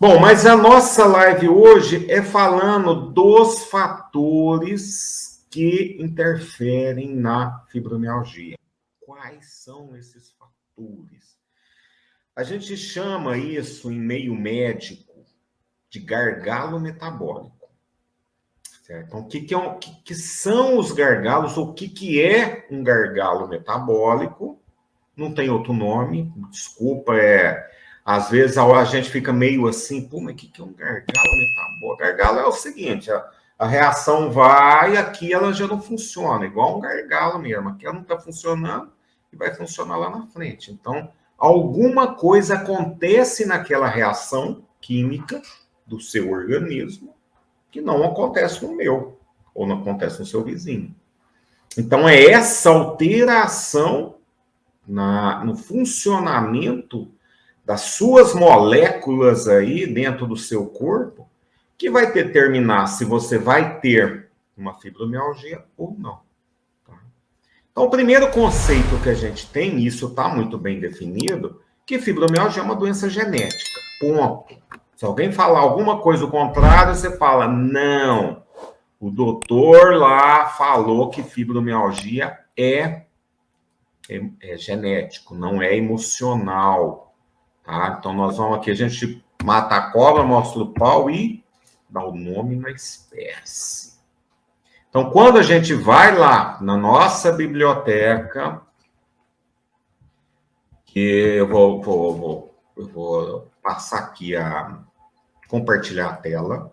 Bom, mas a nossa live hoje é falando dos fatores que interferem na fibromialgia. Quais são esses fatores? A gente chama isso, em meio médico, de gargalo metabólico. Certo? Então, o que são os gargalos? O que é um gargalo metabólico? Não tem outro nome, desculpa, às vezes a gente fica meio assim, pô, mas o que é um gargalo metabólico? Gargalo é o seguinte, a reação vai, aqui ela já não funciona, igual um gargalo mesmo, aqui ela não está funcionando e vai funcionar lá na frente. Então, alguma coisa acontece naquela reação química do seu organismo que não acontece no meu, ou não acontece no seu vizinho. Então, é essa alteração no funcionamento das suas moléculas aí dentro do seu corpo, que vai determinar se você vai ter uma fibromialgia ou não. Tá? Então, o primeiro conceito que a gente tem, isso está muito bem definido, que fibromialgia é uma doença genética. Ponto. Se alguém falar alguma coisa ao contrário, você fala, não, o doutor lá falou que fibromialgia é genético, não é emocional, tá? Então, nós vamos aqui, a gente mata a cobra, mostra o pau e dá o nome na espécie. Então, quando a gente vai lá na nossa biblioteca, que eu vou passar aqui a compartilhar a tela,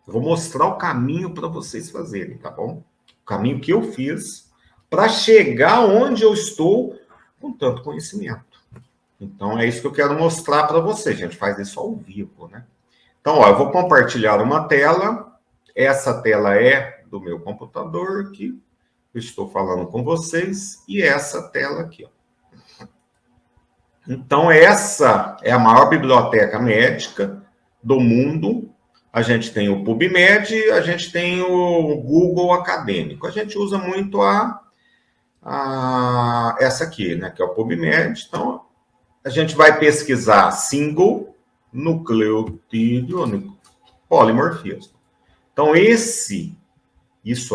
eu vou mostrar o caminho para vocês fazerem, tá bom? O caminho que eu fiz para chegar onde eu estou com tanto conhecimento. Então, é isso que eu quero mostrar para vocês. A gente faz isso ao vivo, né? Então, ó, eu vou compartilhar uma tela. Essa tela é do meu computador, que eu estou falando com vocês, e essa tela aqui, ó. Então, essa é a maior biblioteca médica do mundo. A gente tem o PubMed, a gente tem o Google Acadêmico. A gente usa muito essa aqui, né, que é o PubMed. Então, a gente vai pesquisar single nucleotídeo polimorfismo. Então, isso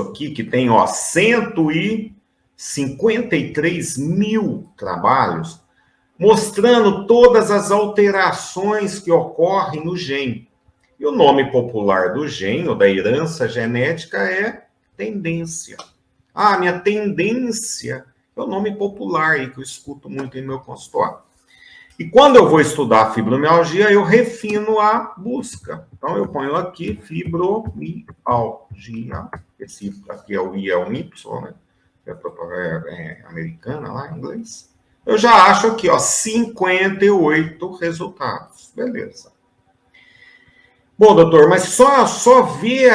aqui que tem, ó, 153 mil trabalhos, mostrando todas as alterações que ocorrem no gene. E o nome popular do gene, ou da herança genética, é tendência. Ah, minha tendência é o nome popular aí que eu escuto muito em meu consultório. E quando eu vou estudar a fibromialgia, eu refino a busca. Então, eu ponho aqui fibromialgia. Esse aqui é o I, é o Y, né? É americana lá em inglês. Eu já acho aqui, ó, 58 resultados. Beleza. Bom, doutor, mas só ver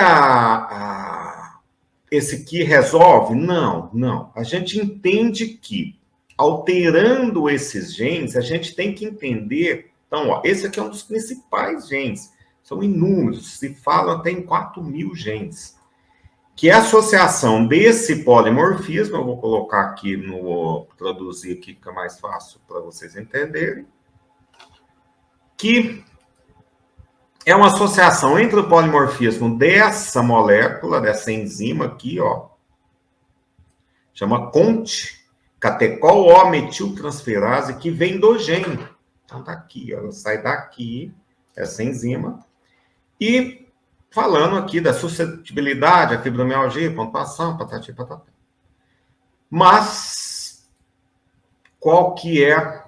esse que resolve? Não. A gente entende que, alterando esses genes, a gente tem que entender... Então, ó, esse aqui é um dos principais genes. São inúmeros, se fala até em 4.000 genes. Que é a associação desse polimorfismo, eu vou colocar aqui traduzir aqui, fica mais fácil para vocês entenderem, que é uma associação entre o polimorfismo dessa molécula, dessa enzima aqui, ó, chama CONT, catecol-O-metiltransferase, que vem do gene. Então, tá aqui, ela sai daqui, essa enzima, e falando aqui da suscetibilidade, a fibromialgia, pontuação, patati patatá. Mas, qual que é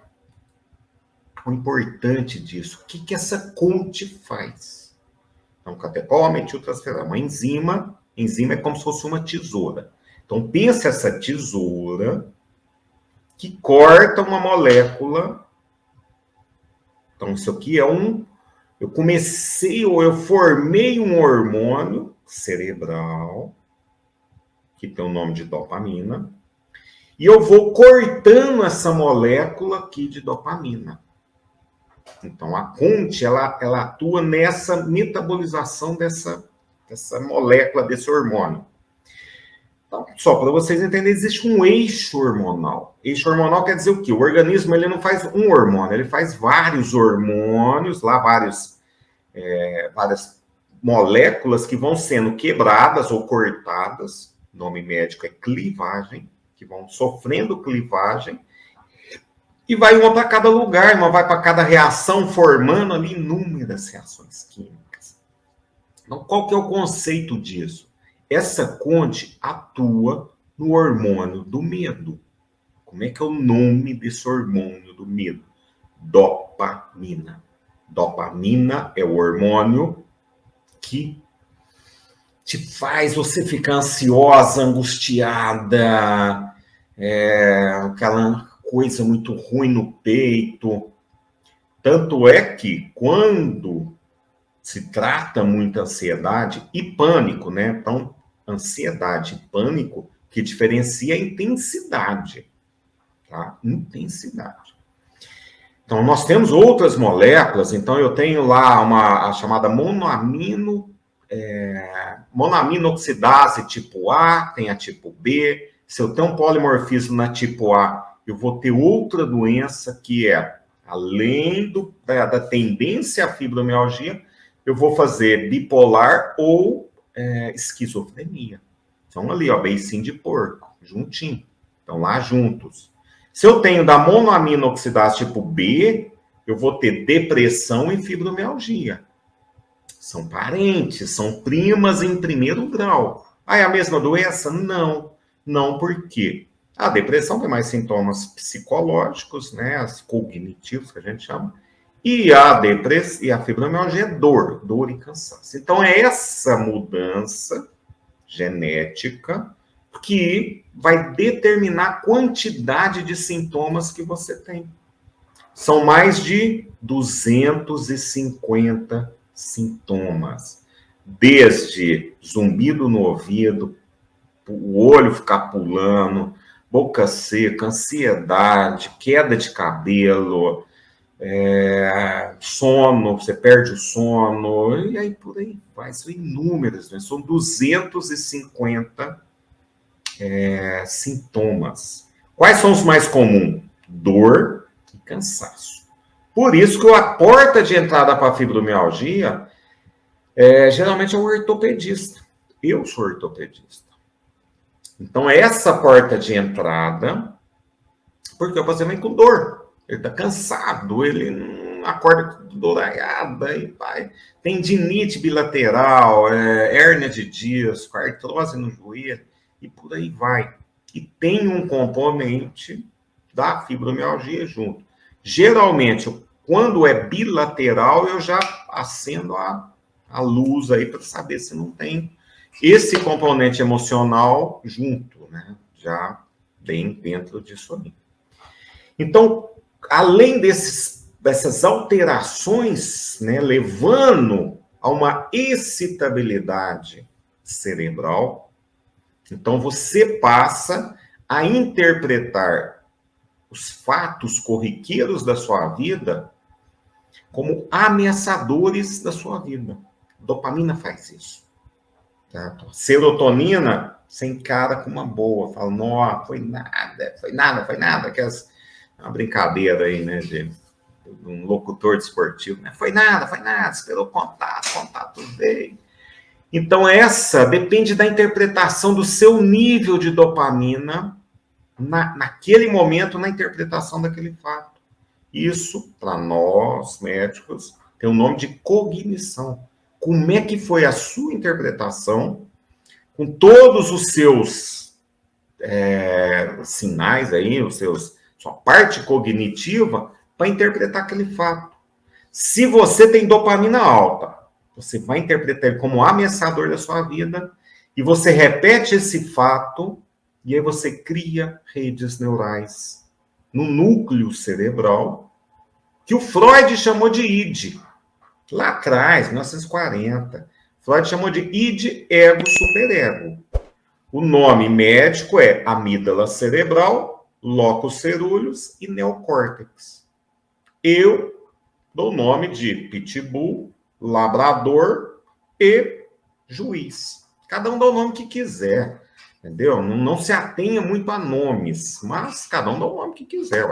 o importante disso? O que essa CONT faz? Então, catecol-metiltransferase, uma enzima é como se fosse uma tesoura. Então, pensa essa tesoura que corta uma molécula. Então, isso aqui é eu formei um hormônio cerebral, que tem o nome de dopamina, e eu vou cortando essa molécula aqui de dopamina. Então, a CONT, ela atua nessa metabolização dessa molécula, desse hormônio. Então, só para vocês entenderem, existe um eixo hormonal. Eixo hormonal quer dizer o quê? O organismo ele não faz um hormônio, ele faz vários hormônios, lá vários várias moléculas que vão sendo quebradas ou cortadas, o nome médico é clivagem, que vão sofrendo clivagem, e vai uma para cada lugar, uma vai para cada reação, formando ali inúmeras reações químicas. Então, qual que é o conceito disso? Essa conte atua no hormônio do medo. Como é que é o nome desse hormônio do medo? Dopamina. Dopamina é o hormônio que te faz você ficar ansiosa, angustiada, aquela coisa muito ruim no peito. Tanto é que quando se trata muita ansiedade e pânico, né? Então, ansiedade e pânico que diferencia a intensidade, tá? Intensidade. Então, nós temos outras moléculas. Então, eu tenho lá a chamada monoamino oxidase tipo A, tem a tipo B. Se eu tenho um polimorfismo na tipo A, eu vou ter outra doença que é, além da tendência à fibromialgia, eu vou fazer bipolar ou esquizofrenia. Então, ali, ó, beicinho de porco, juntinho. Estão lá juntos. Se eu tenho da monoamino oxidase tipo B, eu vou ter depressão e fibromialgia. São parentes, são primas em primeiro grau. Ah, é a mesma doença? Não. Não, por quê? A depressão tem mais sintomas psicológicos, né? As cognitivos, que a gente chama. E a fibromialgia é dor e cansaço. Então, é essa mudança genética que vai determinar a quantidade de sintomas que você tem. São mais de 250 sintomas. Desde zumbido no ouvido, o olho ficar pulando, boca seca, ansiedade, queda de cabelo, sono, você perde o sono, e aí por aí vai. São inúmeras, né? São 250 sintomas. Quais são os mais comuns? Dor e cansaço. Por isso que a porta de entrada para a fibromialgia geralmente é o ortopedista. Eu sou ortopedista. Então, essa porta de entrada, porque o paciente vem com dor, ele está cansado, ele não acorda com doraiada, e vai. Tendinite bilateral, hérnia de disco, artrose no joelho, e por aí vai. E tem um componente da fibromialgia junto. Geralmente, quando é bilateral, eu já acendo a luz aí para saber se não tem esse componente emocional junto, né? Já bem dentro disso aí. Então, além dessas alterações, né, levando a uma excitabilidade cerebral, então você passa a interpretar os fatos corriqueiros da sua vida como ameaçadores da sua vida. Dopamina faz isso. Tá? Serotonina, você encara com uma boa. Fala, não, foi nada. Que é uma brincadeira aí, né, de um locutor desportivo. Né? Foi nada, esperou contato veio. Então, essa depende da interpretação do seu nível de dopamina naquele momento, na interpretação daquele fato. Isso, para nós, médicos, tem o nome de cognição. Como é que foi a sua interpretação, com todos os seus sinais aí, sua parte cognitiva, para interpretar aquele fato. Se você tem dopamina alta, você vai interpretar ele como ameaçador da sua vida, e você repete esse fato, e aí você cria redes neurais no núcleo cerebral, que o Freud chamou de id. Lá atrás, 1940, Freud chamou de id, ego, superego. O nome médico é amígdala cerebral, locus cerúleus e neocórtex. Eu dou o nome de pitbull, labrador e juiz. Cada um dá o nome que quiser, entendeu? Não se atenha muito a nomes, mas cada um dá o nome que quiser.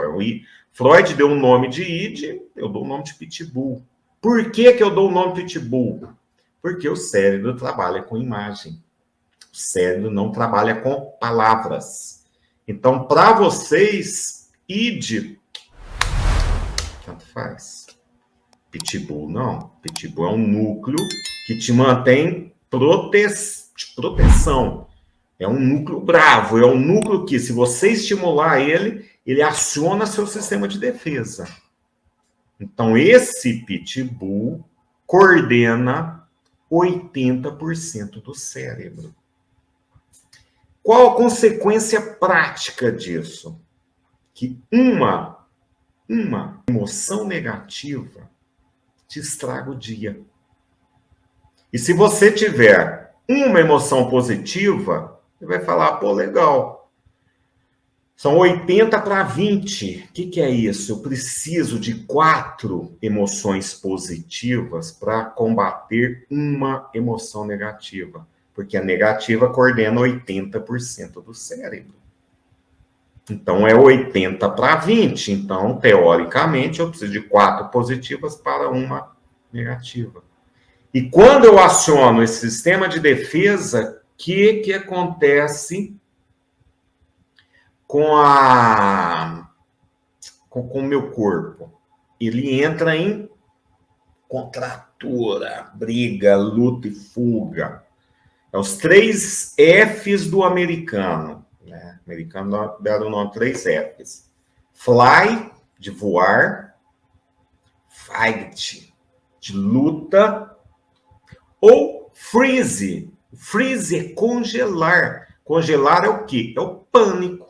Freud deu o nome de id, eu dou o nome de pitbull. Por que que eu dou o nome Pitbull? Porque o cérebro trabalha com imagem. O cérebro não trabalha com palavras. Então, para vocês, id, tanto faz. Pitbull não. Pitbull é um núcleo que te mantém proteção. É um núcleo bravo, é um núcleo que, se você estimular ele, ele aciona seu sistema de defesa. Então, esse Pitbull coordena 80% do cérebro. Qual a consequência prática disso? Que uma emoção negativa te estraga o dia. E se você tiver uma emoção positiva, você vai falar, pô, legal. São 80 para 20. O que é isso? Eu preciso de 4 emoções positivas para combater uma emoção negativa. Porque a negativa coordena 80% do cérebro. Então, é 80 para 20. Então, teoricamente, eu preciso de 4 positivas para uma negativa. E quando eu aciono esse sistema de defesa, o que acontece com o meu corpo? Ele entra em contratura, briga, luta e fuga. É os 3 Fs do americano. Né? O americano deram o nome 3 Fs. Fly, de voar. Fight, de luta. Ou freeze. Freeze é congelar. Congelar é o quê? É o pânico.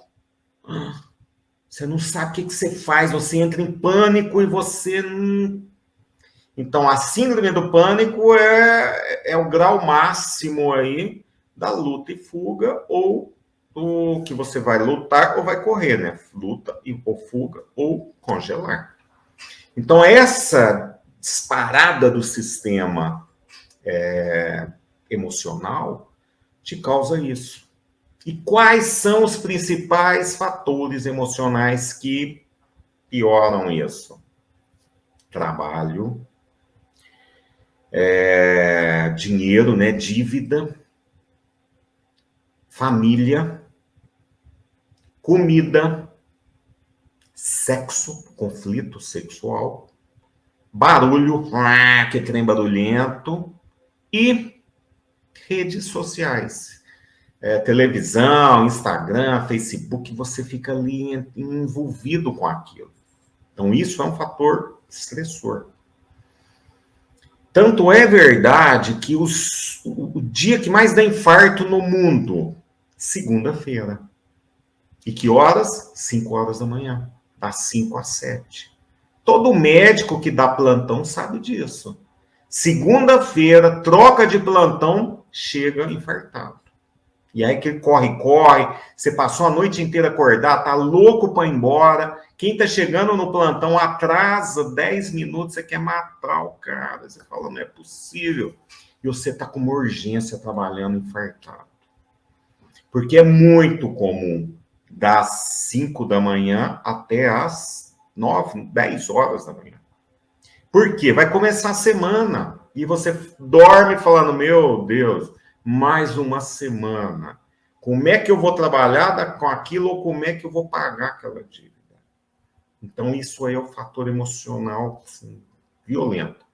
Você não sabe o que você faz. Você entra em pânico e você não... Então, a síndrome do pânico é o grau máximo aí da luta e fuga, ou o que você vai lutar ou vai correr, né? Luta ou fuga ou congelar. Então, essa disparada do sistema emocional te causa isso. E quais são os principais fatores emocionais que pioram isso? Trabalho, dinheiro, né? Dívida, família, comida, sexo, conflito sexual, barulho, que trem barulhento, e redes sociais. Televisão, Instagram, Facebook, você fica ali envolvido com aquilo. Então, isso é um fator estressor. Tanto é verdade que o dia que mais dá infarto no mundo, segunda-feira. E que horas? 5 horas da manhã. Das 5 às 7. Todo médico que dá plantão sabe disso. Segunda-feira, troca de plantão, chega infartado. E aí que corre, você passou a noite inteira acordado, tá louco para ir embora. Quem tá chegando no plantão atrasa 10 minutos, você quer matar o cara. Você fala, não é possível. E você tá com uma urgência trabalhando infartado. Porque é muito comum das 5 da manhã até as 9, 10 horas da manhã. Por quê? Vai começar a semana e você dorme falando, meu Deus, mais uma semana. Como é que eu vou trabalhar com aquilo ou como é que eu vou pagar aquela dívida? Então, isso aí é o fator emocional assim, violento.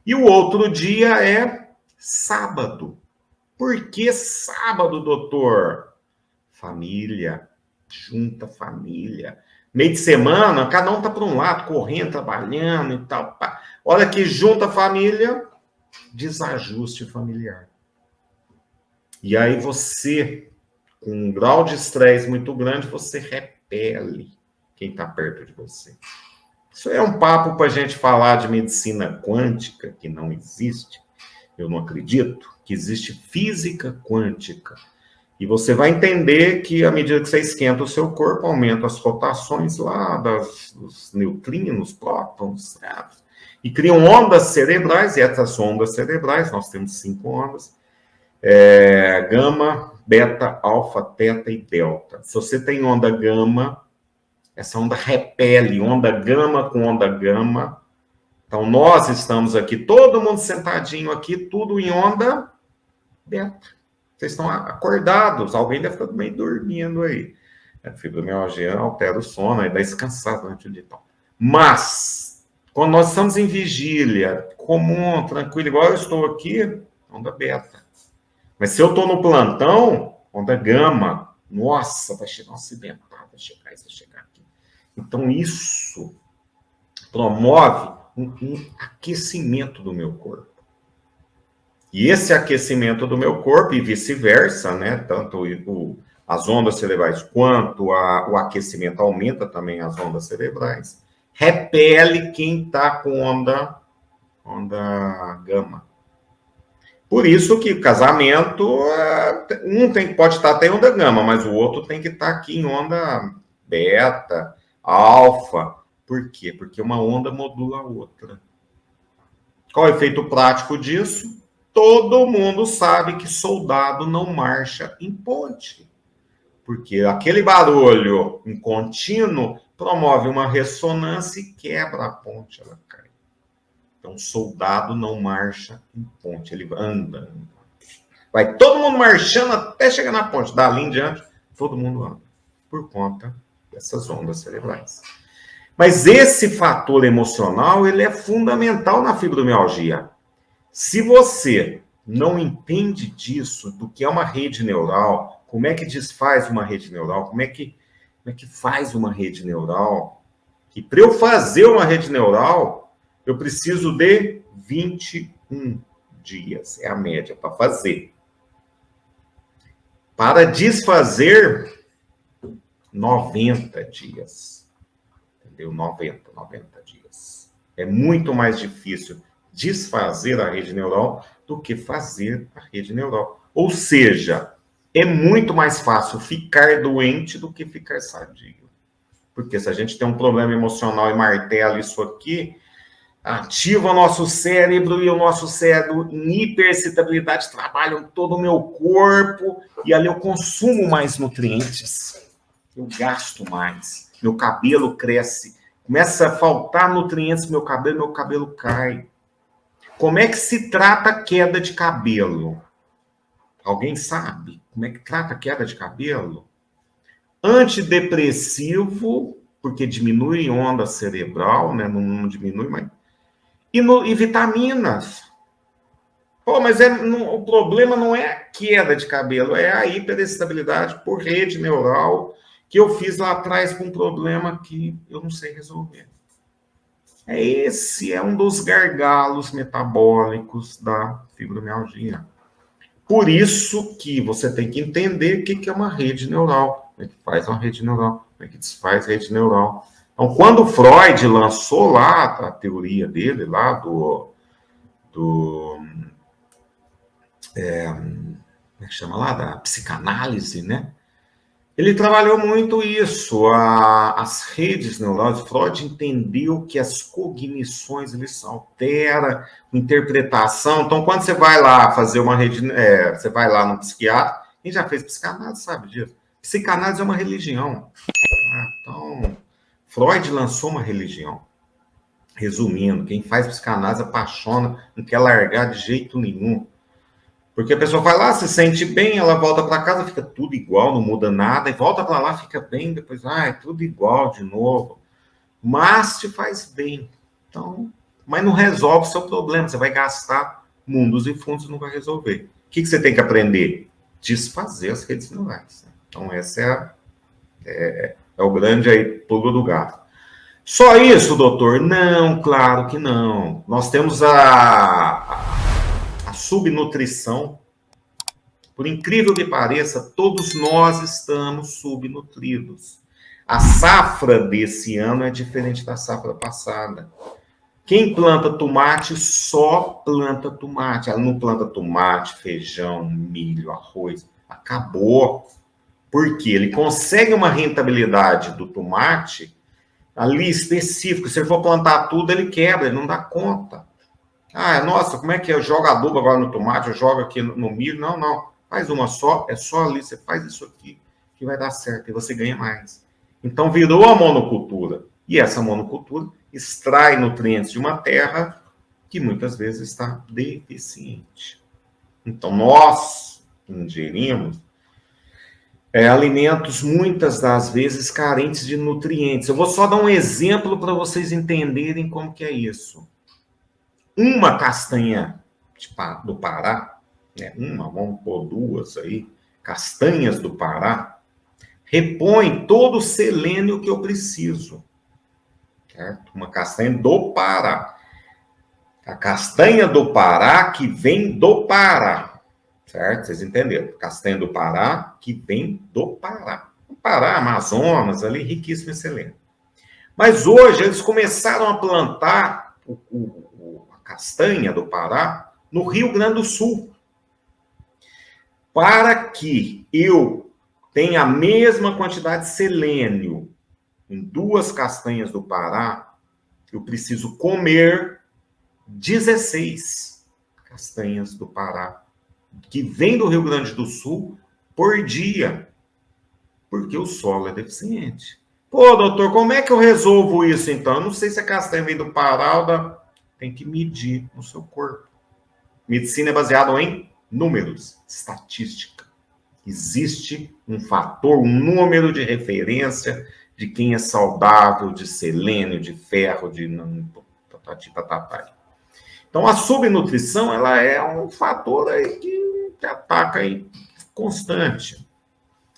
E o outro dia é sábado. Por que sábado, doutor? Família, junta família. Meio de semana, cada um tá para um lado, correndo, trabalhando e tal. Olha que junta família, desajuste familiar. E aí você, com um grau de estresse muito grande, você repele quem está perto de você. Isso é um papo para a gente falar de medicina quântica, que não existe. Eu não acredito que existe física quântica. E você vai entender que, à medida que você esquenta o seu corpo, aumenta as rotações lá dos neutrinos, prótons, e criam ondas cerebrais, e essas ondas cerebrais, nós temos 5 ondas, gama, beta, alfa, teta e delta. Se você tem onda gama, essa onda repele, onda gama com onda gama, Então, nós estamos aqui, todo mundo sentadinho aqui, tudo em onda beta. Vocês estão acordados, alguém deve estar meio dormindo aí. A fibromialgia altera o sono, aí dá descansar durante o dia e tal. Mas, quando nós estamos em vigília, comum, tranquilo, igual eu estou aqui, onda beta. Mas se eu estou no plantão, onda gama. Nossa, vai chegar um acidentado, vai chegar aqui. Então, isso promove um aquecimento do meu corpo. E esse aquecimento do meu corpo, e vice-versa, né? Tanto as ondas cerebrais quanto o aquecimento aumenta também as ondas cerebrais, repele quem está com onda gama. Por isso que o casamento, pode estar até em onda gama, mas o outro tem que estar aqui em onda beta, alfa. Por quê? Porque uma onda modula a outra. Qual é o efeito prático disso? Todo mundo sabe que soldado não marcha em ponte. Porque aquele barulho em contínuo promove uma ressonância e quebra a ponte, ela cai. Então, soldado não marcha em ponte, ele anda. Vai todo mundo marchando até chegar na ponte. Dali em diante, todo mundo anda. Por conta dessas ondas cerebrais. Mas esse fator emocional, ele é fundamental na fibromialgia. Se você não entende disso, do que é uma rede neural, como é que desfaz uma rede neural, como é que faz uma rede neural, e para eu fazer uma rede neural, eu preciso de 21 dias, é a média para fazer. Para desfazer, 90 dias. Entendeu? 90 dias. É muito mais difícil desfazer a rede neural do que fazer a rede neural. Ou seja, é muito mais fácil ficar doente do que ficar sadio. Porque se a gente tem um problema emocional e martela isso aqui, ativa o nosso cérebro e o nosso cérebro em hiperexcitabilidade trabalha todo o meu corpo e ali eu consumo mais nutrientes. Eu gasto mais. Meu cabelo cresce. Começa a faltar nutrientes no meu cabelo cai. Como é que se trata a queda de cabelo? Alguém sabe como é que trata a queda de cabelo? Antidepressivo, porque diminui onda cerebral, né? Não diminui, mas... E vitaminas. Pô, mas o problema não é a queda de cabelo, é a hiperestabilidade por rede neural que eu fiz lá atrás com um problema que eu não sei resolver. Esse é um dos gargalos metabólicos da fibromialgia. Por isso que você tem que entender o que é uma rede neural, como é que faz uma rede neural, como é que desfaz rede neural. Então, quando Freud lançou lá a teoria dele, lá como é que chama lá? Da psicanálise, né? Ele trabalhou muito isso, as redes neurais. Freud entendeu que as cognições, eles alteram a interpretação. Então, quando você vai lá fazer uma rede, você vai lá no psiquiatra, quem já fez psicanálise sabe disso. Psicanálise é uma religião. Então, Freud lançou uma religião. Resumindo, quem faz psicanálise apaixona, não quer largar de jeito nenhum. Porque a pessoa vai lá, se sente bem, ela volta para casa, fica tudo igual, não muda nada, e volta para lá, fica bem, depois, é tudo igual de novo. Mas te faz bem. Então, mas não resolve o seu problema, você vai gastar mundos e fundos e não vai resolver. O que você tem que aprender? Desfazer as redes neurais. Então, essa é o grande aí, pulo do gato. Só isso, doutor? Não, claro que não. Nós temos a subnutrição. Por incrível que pareça, todos nós estamos subnutridos. A safra desse ano é diferente da safra passada. Quem planta tomate só planta tomate. Ela não planta tomate, feijão, milho, arroz. Acabou. Por quê? Ele consegue uma rentabilidade do tomate ali específico. Se ele for plantar tudo, ele quebra, ele não dá conta. Nossa, como é que eu jogo adubo agora no tomate, eu jogo aqui no milho? Não. Faz uma só, é só ali, você faz isso aqui, que vai dar certo, e você ganha mais. Então, virou a monocultura. E essa monocultura extrai nutrientes de uma terra que muitas vezes está deficiente. Então, nós ingerimos alimentos muitas das vezes carentes de nutrientes. Eu vou só dar um exemplo para vocês entenderem como que é isso. Uma castanha do Pará, né, vamos pôr duas aí, castanhas do Pará, repõe todo o selênio que eu preciso. Certo? Uma castanha do Pará. A castanha do Pará que vem do Pará. Certo? Vocês entenderam? Castanha do Pará que vem do Pará. O Pará, Amazonas, ali, riquíssimo em selênio. Mas hoje eles começaram a plantar a castanha do Pará no Rio Grande do Sul. Para que eu tenha a mesma quantidade de selênio em 2 castanhas do Pará, eu preciso comer 16 castanhas do Pará, que vem do Rio Grande do Sul, por dia, porque o solo é deficiente. Pô, doutor, como é que eu resolvo isso, então? Eu não sei se a castanha vem do Pará ou da... Tem que medir no seu corpo. Medicina é baseada em números, estatística. Existe um fator, um número de referência de quem é saudável, de selênio, de ferro, de... Então, a subnutrição, ela é um fator aí que ataca aí constante.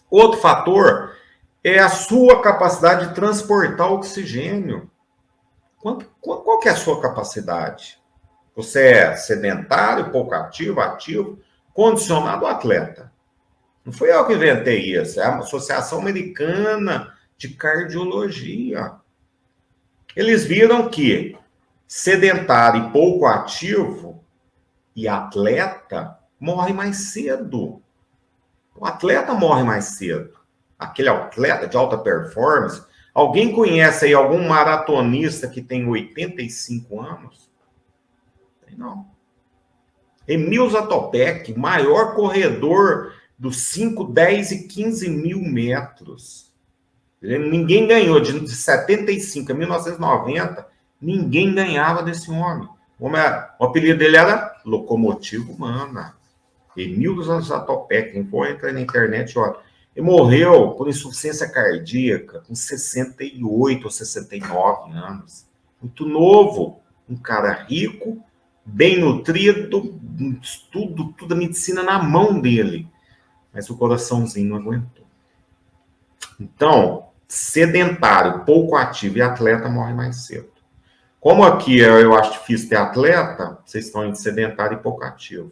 Outro fator é a sua capacidade de transportar oxigênio. Qual que é a sua capacidade? Você é sedentário, pouco ativo, ativo, condicionado ou atleta? Não fui eu que inventei isso, é a Associação Americana de Cardiologia. Eles viram que sedentário e pouco ativo e atleta morre mais cedo. O atleta morre mais cedo. Aquele atleta de alta performance. Alguém conhece aí algum maratonista que tem 85 anos? Não. Emil Zatopek, maior corredor dos 5, 10 e 15 mil metros. Ninguém ganhou de 75 a 1990. Ninguém ganhava desse homem. O apelido dele era Locomotiva Humana. Emil Zatopek. Quem for entrar na internet, olha. Ele morreu por insuficiência cardíaca com 68 ou 69 anos. Muito novo. Um cara rico, bem nutrido, tudo a medicina na mão dele. Mas o coraçãozinho não aguentou. Então, sedentário, pouco ativo e atleta morre mais cedo. Como aqui eu acho difícil ter atleta, vocês estão entre sedentário e pouco ativo.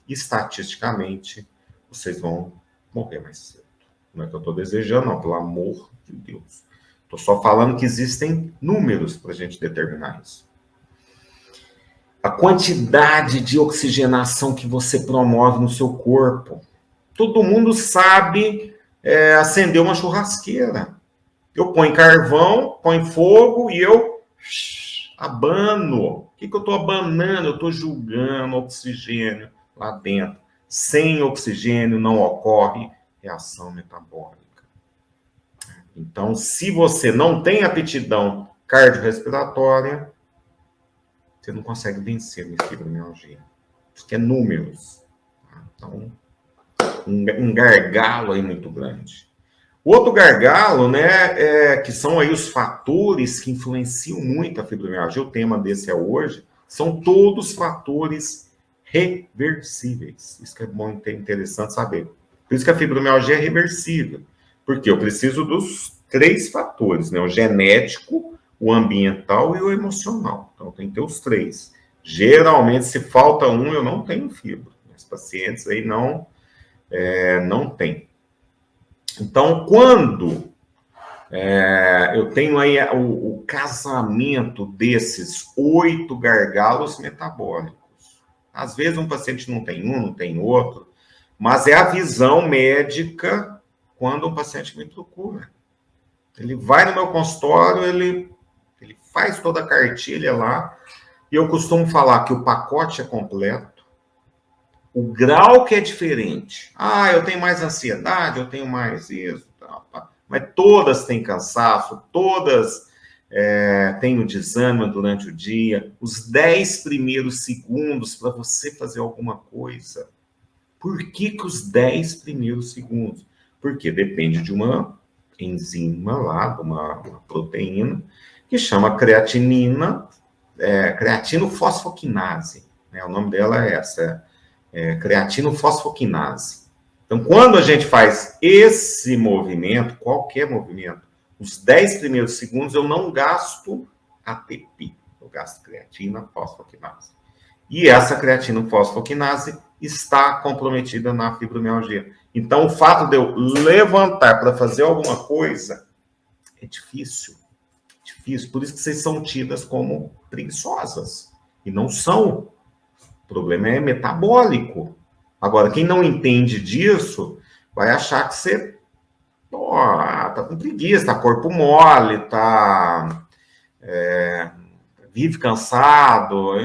Estatisticamente, vocês vão morrer mais cedo. Não é que eu estou desejando, não, pelo amor de Deus. Estou só falando que existem números para a gente determinar isso. A quantidade de oxigenação que você promove no seu corpo. Todo mundo sabe acender uma churrasqueira. Eu ponho carvão, ponho fogo e eu abano. O que eu estou abanando? Eu estou julgando oxigênio lá dentro. Sem oxigênio não ocorre reação metabólica. Então, se você não tem aptidão cardiorrespiratória, você não consegue vencer a fibromialgia. Isso que é números. Então, um gargalo aí muito grande. Outro gargalo, né, que são aí os fatores que influenciam muito a fibromialgia, o tema desse é hoje, são todos fatores reversíveis. Isso que é bom e interessante saber. Por isso que a fibromialgia é reversível. Porque eu preciso dos 3 fatores, né? O genético, o ambiental e o emocional. Então, tem que ter os 3. Geralmente, se falta um, eu não tenho fibro. Os pacientes aí não tem. Então, quando eu tenho aí o casamento desses 8 gargalos metabólicos, às vezes um paciente não tem um, não tem outro, mas é a visão médica quando um paciente me procura. Ele vai no meu consultório, ele faz toda a cartilha lá, e eu costumo falar que o pacote é completo, o grau que é diferente. Eu tenho mais ansiedade, eu tenho mais isso, mas todas têm cansaço, todas tem o desânimo durante o dia, os 10 primeiros segundos para você fazer alguma coisa. Por que os 10 primeiros segundos? Porque depende de uma enzima lá, de uma proteína, que chama creatinina, creatinofosfoquinase. Né? O nome dela é essa, creatinofosfoquinase. Então, quando a gente faz esse movimento, qualquer movimento, os 10 primeiros segundos, eu não gasto ATP, eu gasto creatina fosfoquinase. E essa creatina fosfoquinase está comprometida na fibromialgia. Então, o fato de eu levantar para fazer alguma coisa é difícil. Difícil. Por isso que vocês são tidas como preguiçosas. E não são. O problema é metabólico. Agora, quem não entende disso, vai achar que você tá com preguiça, tá corpo mole, vive cansado,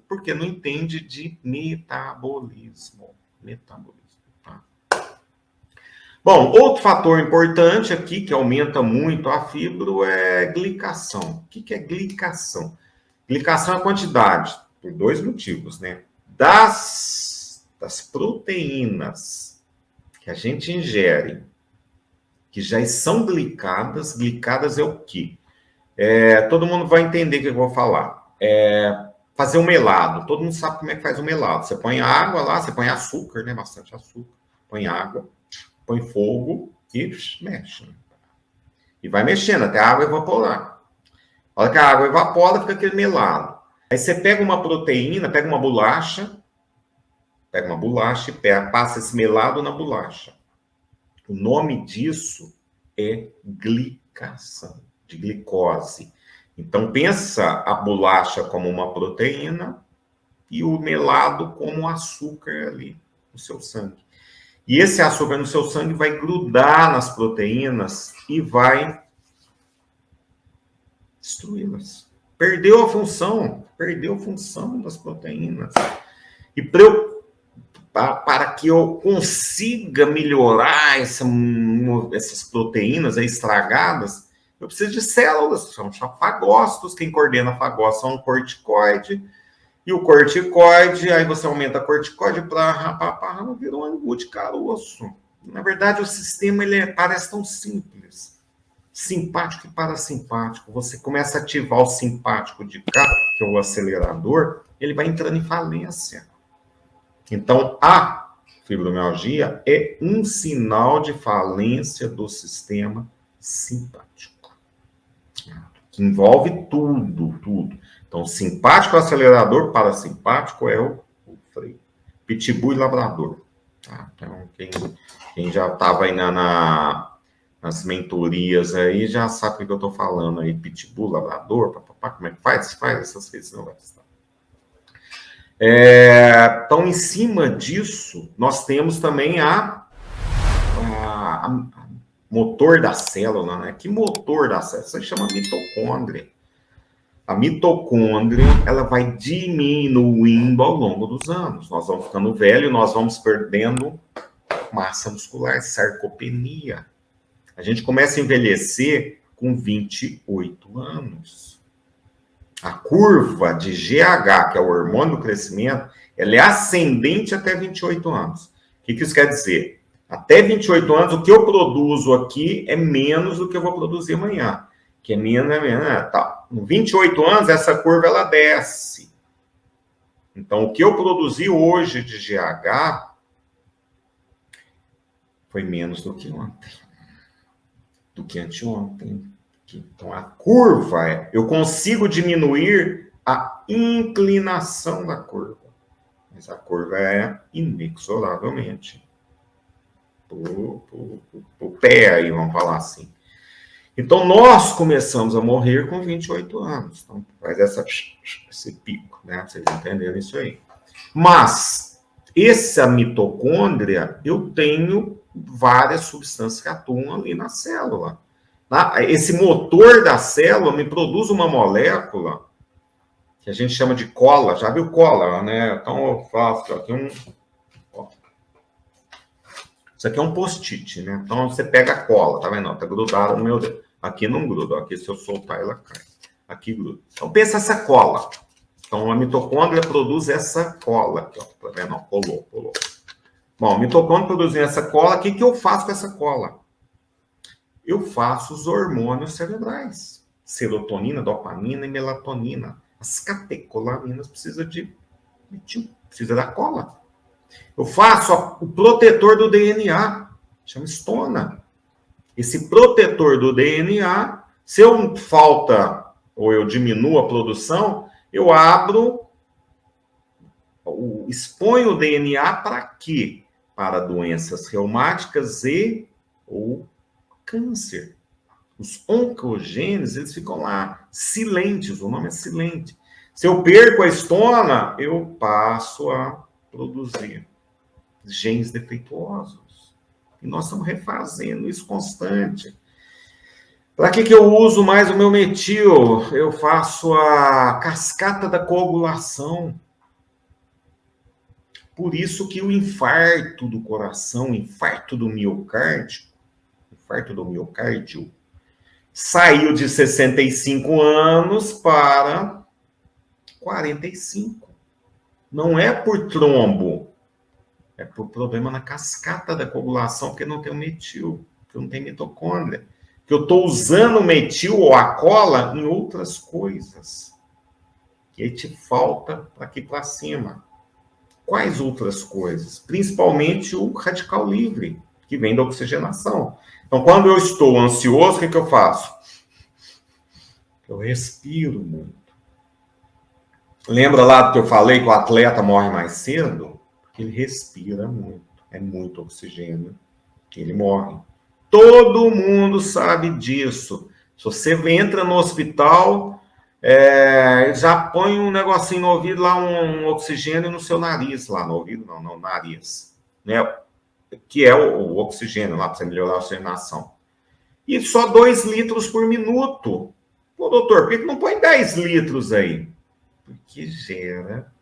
porque não entende de metabolismo. Tá? Bom, outro fator importante aqui, que aumenta muito a fibra, é glicação. O que é glicação? Glicação é a quantidade, por 2 motivos, né? Das proteínas que a gente ingere, que já são glicadas. Glicadas é o quê? Todo mundo vai entender o que eu vou falar. Fazer um melado. Todo mundo sabe como é que faz o melado. Você põe água lá, você põe açúcar, né? Bastante açúcar. Põe água, põe fogo e mexe. E vai mexendo até a água evaporar. A hora que a água evapora, fica aquele melado. Aí você pega uma proteína, pega uma bolacha e passa esse melado na bolacha. O nome disso é glicação, de glicose. Então, pensa a bolacha como uma proteína e o melado como açúcar ali no seu sangue. E esse açúcar no seu sangue vai grudar nas proteínas e vai destruí-las. Perdeu a função das proteínas. E para que eu consiga melhorar essas proteínas estragadas, eu preciso de células, são fagócitos. Quem coordena fagócitos são um corticoide. E o corticoide, aí você aumenta a corticoide para virar um angu de caroço. Na verdade, o sistema parece tão simples. Simpático e parasimpático. Você começa a ativar o simpático de cá, que é o acelerador, ele vai entrando em falência. Então, a fibromialgia é um sinal de falência do sistema simpático, que envolve tudo. Então, simpático, acelerador, parasimpático é o freio. Pitbull e labrador. Tá? Então, quem já estava aí nas mentorias aí já sabe o que eu estou falando aí. Pitbull, labrador, como é que faz? Faz essas coisas, não vai estar. Então, em cima disso, nós temos também a motor da célula, né? Que motor da célula? Isso se chama mitocôndria. A mitocôndria, ela vai diminuindo ao longo dos anos. Nós vamos ficando velho, nós vamos perdendo massa muscular, sarcopenia. A gente começa a envelhecer com 28 anos. A curva de GH, que é o hormônio do crescimento, ela é ascendente até 28 anos. O que isso quer dizer? Até 28 anos, o que eu produzo aqui é menos do que eu vou produzir amanhã. Que é menos. Tá. Com 28 anos, essa curva ela desce. Então, o que eu produzi hoje de GH foi menos do que ontem. Do que anteontem. Então, a curva eu consigo diminuir a inclinação da curva. Mas a curva é inexoravelmente o pé aí, vamos falar assim. Então, nós começamos a morrer com 28 anos. Então, faz esse pico, né? Pra vocês entenderem isso aí. Mas, essa mitocôndria, eu tenho várias substâncias que atuam ali na célula. Esse motor da célula me produz uma molécula que a gente chama de cola. Já viu cola, né? Então, eu faço aqui isso aqui é um post-it, né? Então, você pega a cola, tá vendo? Tá grudada no meu dedo. Aqui não gruda, aqui se eu soltar, ela cai. aqui gruda. Então, pensa essa cola. Então, a mitocôndria produz essa cola aqui, ó. Tá vendo? Colou. Bom, a mitocôndria produzindo essa cola, o que eu faço com essa cola? Eu faço os hormônios cerebrais. Serotonina, dopamina e melatonina. As catecolaminas precisam de metil, precisa da cola. Eu faço o protetor do DNA, chama histona. Esse protetor do DNA, se eu falta ou eu diminuo a produção, eu exponho o DNA para quê? Para doenças reumáticas e ou câncer. Os oncogenes, eles ficam lá, silentes, o nome é silente. Se eu perco a histona, eu passo a produzir genes defeituosos. E nós estamos refazendo isso constante. Para que eu uso mais o meu metil? Eu faço a cascata da coagulação. Por isso que o infarto do coração, infarto do miocárdio, saiu de 65 anos para 45. Não é por trombo, é por problema na cascata da coagulação, porque não tem o metil, porque não tem mitocôndria. Que eu estou usando o metil ou a cola em outras coisas. E aí te falta aqui para cima. Quais outras coisas? Principalmente o radical livre, que vem da oxigenação. Então, quando eu estou ansioso, o que eu faço? Eu respiro muito. Lembra lá que eu falei que o atleta morre mais cedo? Porque ele respira muito. É muito oxigênio que ele morre. Todo mundo sabe disso. Se você entra no hospital, já põe um negocinho no ouvido lá, um oxigênio no seu nariz, lá no ouvido, não, no nariz, né? Que é o oxigênio lá, para você melhorar a oxigenação. E só 2 litros por minuto. Pô, doutor, por que não põe 10 litros aí? Porque gera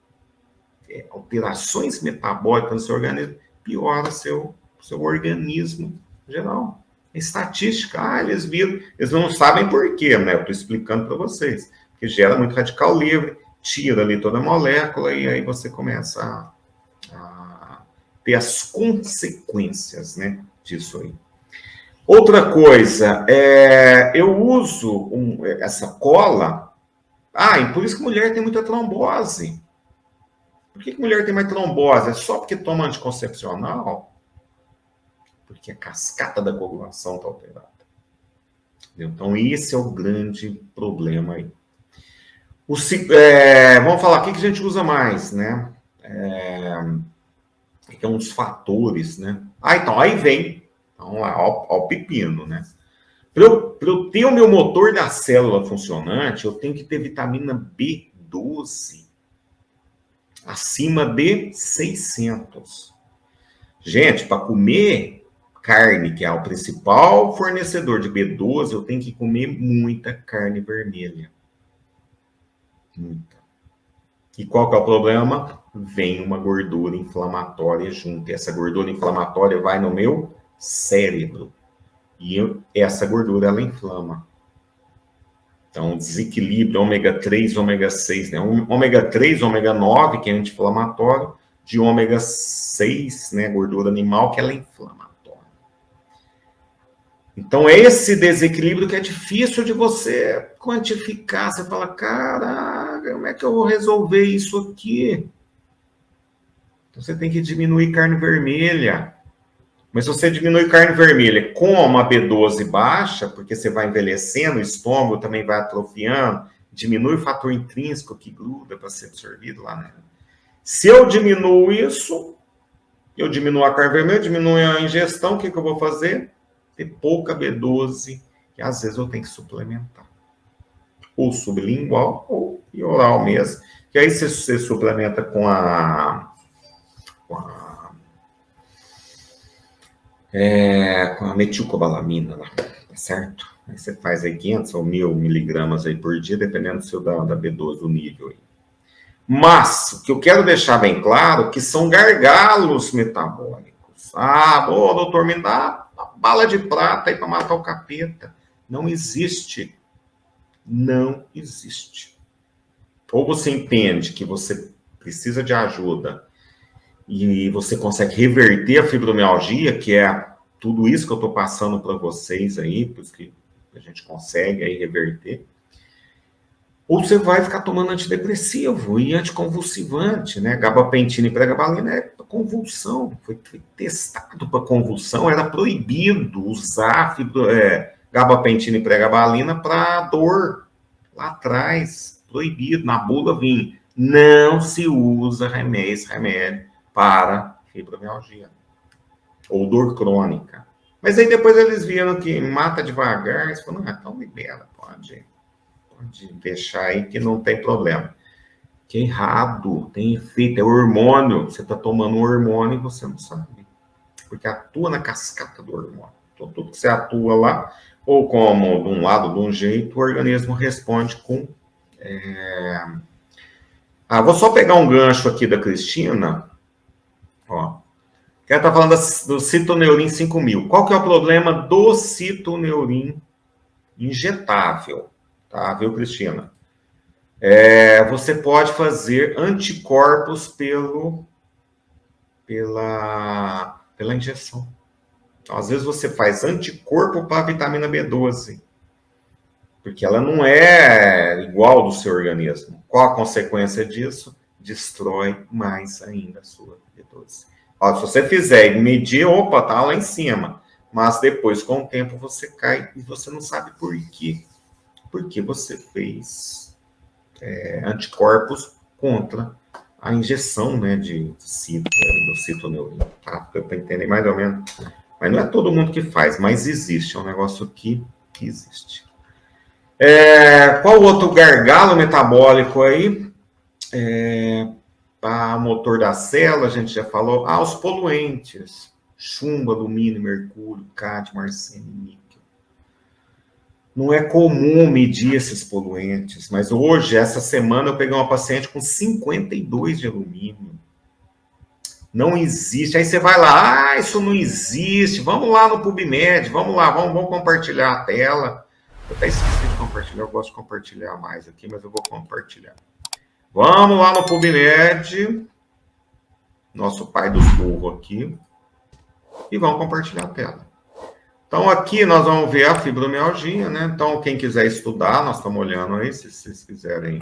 alterações metabólicas no seu organismo, piora seu organismo geral. Estatística, eles viram, eles não sabem por quê, né? Eu estou explicando para vocês. Porque gera muito radical livre, tira ali toda a molécula e aí você começa a ter as consequências, né, disso aí. Outra coisa, eu uso essa cola. E por isso que mulher tem muita trombose. Por que mulher tem mais trombose? É só porque toma anticoncepcional? Porque a cascata da coagulação está alterada. Entendeu? Então, esse é o grande problema aí. Vamos falar, o que a gente usa mais, né? Que é um dos fatores, né? Então, aí vem ao pepino, né? Para eu ter o meu motor da célula funcionante, eu tenho que ter vitamina B12 acima de 600. Gente, para comer carne, que é o principal fornecedor de B12, eu tenho que comer muita carne vermelha. Muita. E qual que é o problema? Vem uma gordura inflamatória junto. E essa gordura inflamatória vai no meu cérebro. E essa gordura, ela inflama. Então, desequilíbrio ômega 3, ômega 6, né? Ômega 3, ômega 9, que é anti-inflamatório, de ômega 6, né? Gordura animal, que ela é inflamatória. Então, esse desequilíbrio que é difícil de você quantificar. Você fala, caraca, como é que eu vou resolver isso aqui? Então, você tem que diminuir carne vermelha. Mas se você diminui carne vermelha com uma B12 baixa, porque você vai envelhecendo, o estômago também vai atrofiando, diminui o fator intrínseco que gruda para ser absorvido lá, né? Se eu diminuo isso, eu diminuo a carne vermelha, diminuo a ingestão, o que eu vou fazer? Ter pouca B12, que às vezes eu tenho que suplementar. Ou sublingual, ou oral mesmo. Que aí você suplementa com a metilcobalamina lá, tá certo? Aí você faz aí 500 ou 1000 miligramas aí por dia, dependendo do seu da B12, o nível aí. Mas, o que eu quero deixar bem claro, que são gargalos metabólicos. Doutor, me dá uma bala de prata aí para matar o capeta. Não existe. Não existe. Ou você entende que você precisa de ajuda e você consegue reverter a fibromialgia, que é tudo isso que eu estou passando para vocês aí, por isso que a gente consegue aí reverter. Ou você vai ficar tomando antidepressivo e anticonvulsivante, né? Gabapentina e pregabalina é para convulsão, foi testado para convulsão, era proibido usar gabapentina e pregabalina para dor lá atrás, proibido, na bula vinha. Não se usa remédio para fibromialgia ou dor crônica. Mas aí depois eles viram que mata devagar, eles falaram, então libera, pode deixar aí que não tem problema. Que é errado, tem efeito, é hormônio. Você está tomando um hormônio e você não sabe. Porque atua na cascata do hormônio. Então, tudo que você atua lá, ou como de um lado, de um jeito, o organismo responde com... vou só pegar um gancho aqui da Cristina. Ó. Ela está falando do citoneurin 5000. Qual que é o problema do citoneurin injetável? Tá, viu, Cristina? Você pode fazer anticorpos pela injeção. Então, às vezes você faz anticorpo para a vitamina B12, porque ela não é igual do seu organismo. Qual a consequência disso? Destrói mais ainda a sua B12. Ó, se você fizer e medir, opa, tá lá em cima. Mas depois, com o tempo, você cai e você não sabe por quê. Porque você fez anticorpos contra a injeção, né, do citoneurin, tá? Para entender mais ou menos. Mas não é todo mundo que faz, mas existe, é um negócio que existe. Qual outro gargalo metabólico aí? Para motor da célula, a gente já falou. Os poluentes. Chumbo, alumínio, mercúrio, cádmio, arsênio, níquel. Não é comum medir esses poluentes, mas hoje, essa semana, eu peguei uma paciente com 52 de alumínio. Não existe. Aí você vai lá, isso não existe. Vamos lá no PubMed, vamos lá, vamos compartilhar a tela. Eu até esqueci de compartilhar, eu gosto de compartilhar mais aqui, mas eu vou compartilhar. Vamos lá no PubMed, nosso pai dos burros aqui, e vamos compartilhar a tela. Então, aqui nós vamos ver a fibromialgia, né? Então, quem quiser estudar, nós estamos olhando aí, se vocês quiserem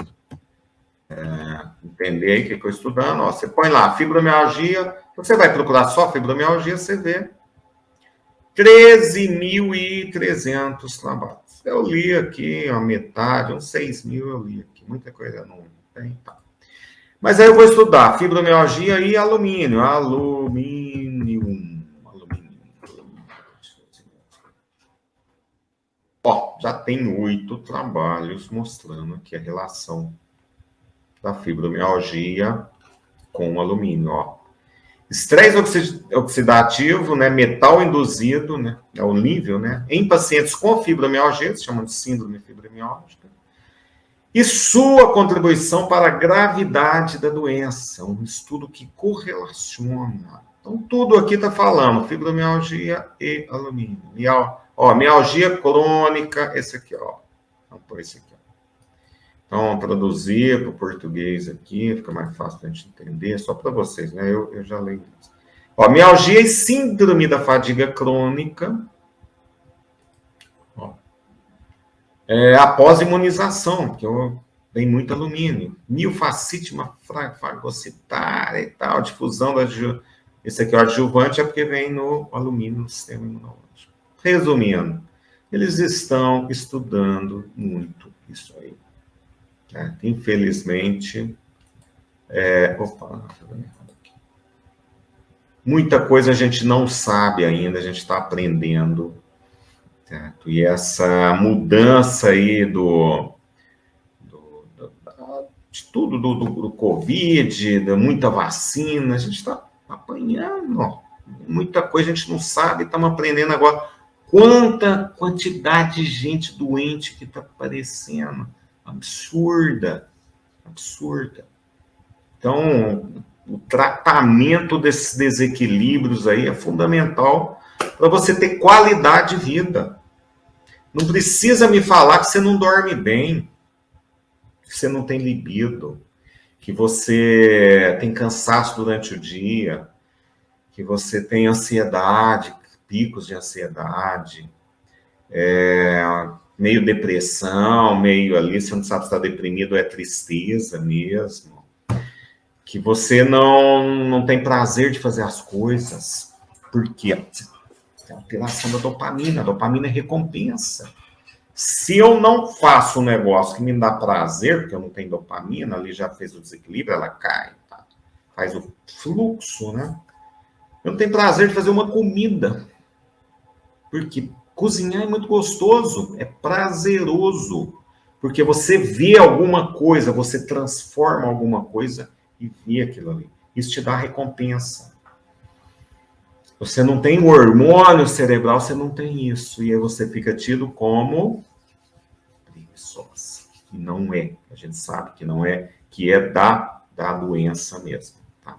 entender aí o que eu estou estudando, ó, você põe lá, fibromialgia, você vai procurar só fibromialgia, você vê 13.300 trabalhos. Eu li aqui a metade, uns 6.000 eu li aqui, muita coisa não tem, tá. Mas aí eu vou estudar fibromialgia e alumínio. Ó, já tem 8 trabalhos mostrando aqui a relação da fibromialgia com o alumínio, ó. Estresse oxidativo, né, metal induzido, né, é o nível, né, em pacientes com fibromialgia, se chama de síndrome fibromialgica, e sua contribuição para a gravidade da doença, um estudo que correlaciona. Então, tudo aqui está falando fibromialgia e alumínio. Mialgia crônica, esse aqui, ó. Vamos pôr esse aqui, ó. Então, traduzir para o português aqui, fica mais fácil para a gente entender, só para vocês, né? Eu já leio isso. Mialgia e síndrome da fadiga crônica. Após imunização, que tem muito alumínio. Miofascite fagocitária e tal, difusão da... Esse aqui, o adjuvante, é porque vem no alumínio no sistema imunológico. Resumindo, eles estão estudando muito isso aí. Infelizmente, muita coisa a gente não sabe ainda, a gente está aprendendo. Certo? E essa mudança aí de tudo, do Covid, de muita vacina, a gente está apanhando. Muita coisa a gente não sabe, estamos aprendendo agora. Quanta quantidade de gente doente que está aparecendo. Absurda. Então, o tratamento desses desequilíbrios aí é fundamental para você ter qualidade de vida. Não precisa me falar que você não dorme bem, que você não tem libido, que você tem cansaço durante o dia, que você tem ansiedade, picos de ansiedade, meio depressão, meio ali, você não sabe se está deprimido ou é tristeza mesmo, que você não tem prazer de fazer as coisas, porque é alteração da dopamina. A dopamina é recompensa. Se eu não faço um negócio que me dá prazer, porque eu não tenho dopamina, ali já fez o desequilíbrio, ela cai, tá? Faz o fluxo, né? Eu não tenho prazer de fazer uma comida, porque cozinhar é muito gostoso, é prazeroso, porque você vê alguma coisa, você transforma alguma coisa e vê aquilo ali. Isso te dá recompensa. Você não tem o hormônio cerebral, você não tem isso. E aí você fica tido como preguiçosa. E não é. A gente sabe que não é, que é da doença mesmo. Tá?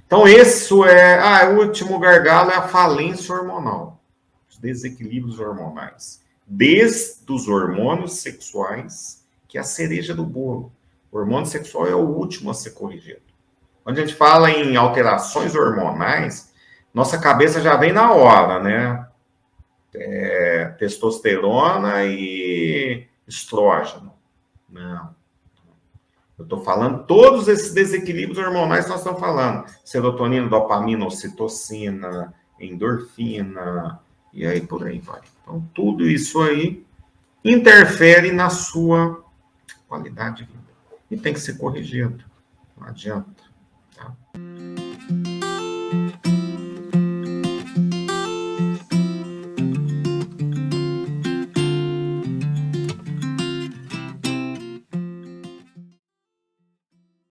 Então, isso é. O último gargalo é a falência hormonal. Os desequilíbrios hormonais. Desde os hormônios sexuais, que é a cereja do bolo. O hormônio sexual é o último a ser corrigido. Quando a gente fala em alterações hormonais, nossa cabeça já vem na hora, né? Testosterona e estrógeno. Não. Eu estou falando todos esses desequilíbrios hormonais que nós estamos falando. Serotonina, dopamina, ocitocina, endorfina, e aí por aí vai. Então, tudo isso aí interfere na sua qualidade de vida. E tem que ser corrigido. Não adianta. Tá?